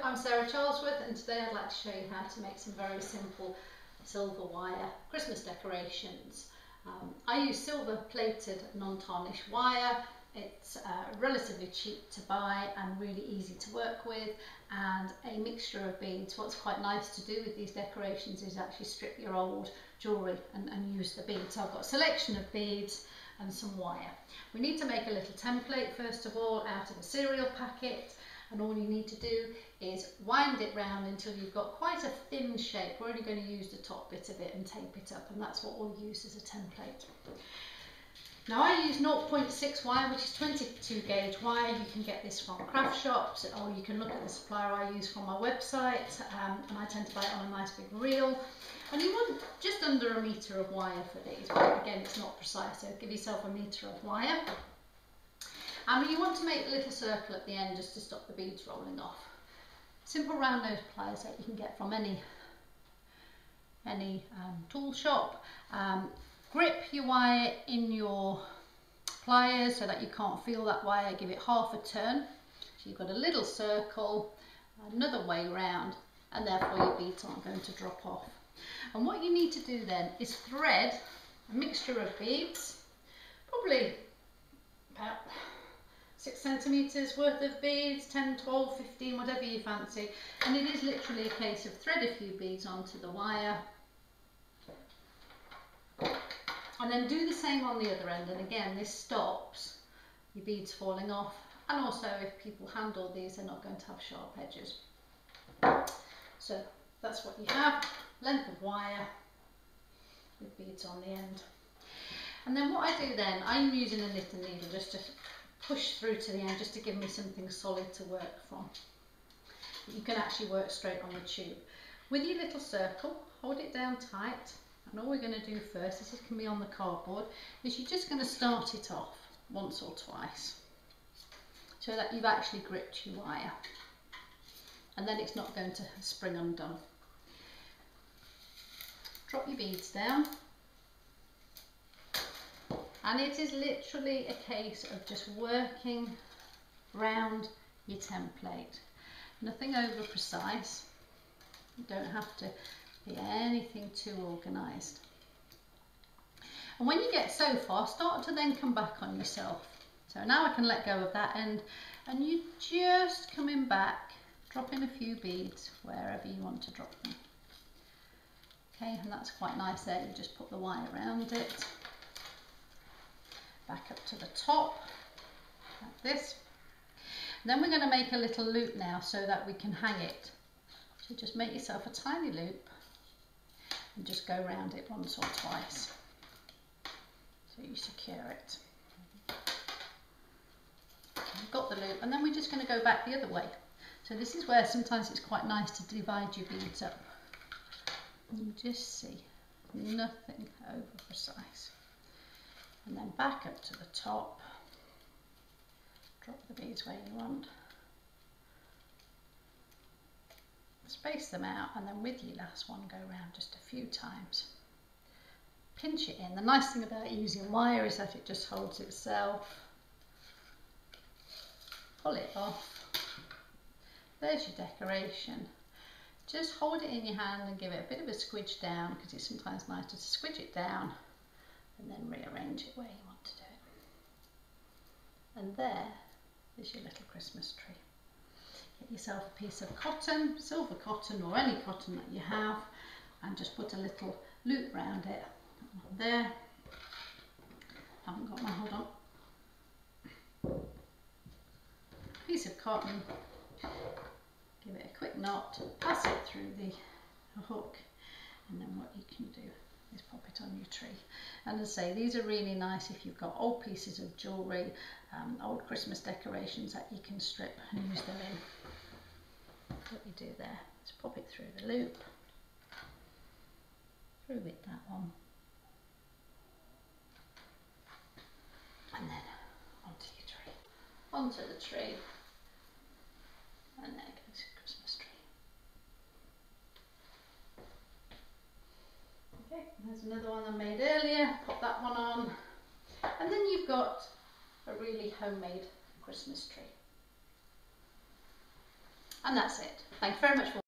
I'm Sarah Charlesworth, and today I'd like to show you how to make some very simple silver wire Christmas decorations. I use silver plated non-tarnished wire. It's relatively cheap to buy and really easy to work with, and a mixture of beads. What's quite nice to do with these decorations is actually strip your old jewellery and use the beads. So I've got a selection of beads and some wire. We need to make a little template first of all out of a cereal packet, and all you need to do is wind it round until you've got quite a thin shape. We're only going to use the top bit of it and tape it up, and that's what we'll use as a template. Now I use 0.6 wire, which is 22 gauge wire. You can get this from craft shops, or you can look at the supplier I use from my website, and I tend to buy it on a nice big reel. And you want just under a metre of wire for these, but again it's not precise, so give yourself a metre of wire. And you want to make a little circle at the end just to stop the beads rolling off. Simple round nose pliers that you can get from any tool shop. Grip your wire in your pliers so that you can't feel that wire. Give it half a turn. So you've got a little circle, another way round, and therefore your beads aren't going to drop off. And what you need to do then is thread a mixture of beads, probably about 6 centimetres worth of beads, 10, 12, 15, whatever you fancy. And it is literally a case of thread a few beads onto the wire, and then do the same on the other end. And again, this stops your beads falling off, and also if people handle these, they're not going to have sharp edges. So that's what you have, length of wire with beads on the end. And then what I do then, I'm using a knitting needle just to push through to the end, just to give me something solid to work from. You can actually work straight on the tube. With your little circle, hold it down tight, and all we're going to do first, this can be on the cardboard, is you're just going to start it off once or twice so that you've actually gripped your wire, and then it's not going to spring undone. Drop your beads down, and it is literally a case of just working round your template. Nothing over precise. You don't have to be anything too organised. And when you get so far, start to then come back on yourself. So now I can let go of that end, and you just coming back, dropping a few beads wherever you want to drop them. Okay, and that's quite nice there. You just put the wire around it, back up to the top, like this. And then we're going to make a little loop now so that we can hang it. So just make yourself a tiny loop and just go around it once or twice so you secure it. You've got the loop, and then we're just going to go back the other way. So this is where sometimes it's quite nice to divide your beads up. You just see, nothing over precise. And then back up to the top, drop the beads where you want, space them out, and then with your last one go around just a few times. Pinch it in. The nice thing about using wire is that it just holds itself. Pull it off. There's your decoration. Just hold it in your hand and give it a bit of a squidge down, because it's sometimes nice to squidge it down and then rearrange it where you want to do it. And there is your little Christmas tree. Get yourself a piece of cotton, silver cotton or any cotton that you have, and just put a little loop round it. There, haven't got my, hold on. Piece of cotton, give it a quick knot, pass it through the hook, and then what you can do is pop it on your tree. And as I say, these are really nice if you've got old pieces of jewellery, old Christmas decorations that you can strip and use them in. What you do there is pop it through the loop, through with that one, and then onto your tree, onto the tree, and there goes your Christmas tree. Okay, there's another one I made earlier, pop that one on, and then you've got a really homemade Christmas tree. And that's it. Thank you very much for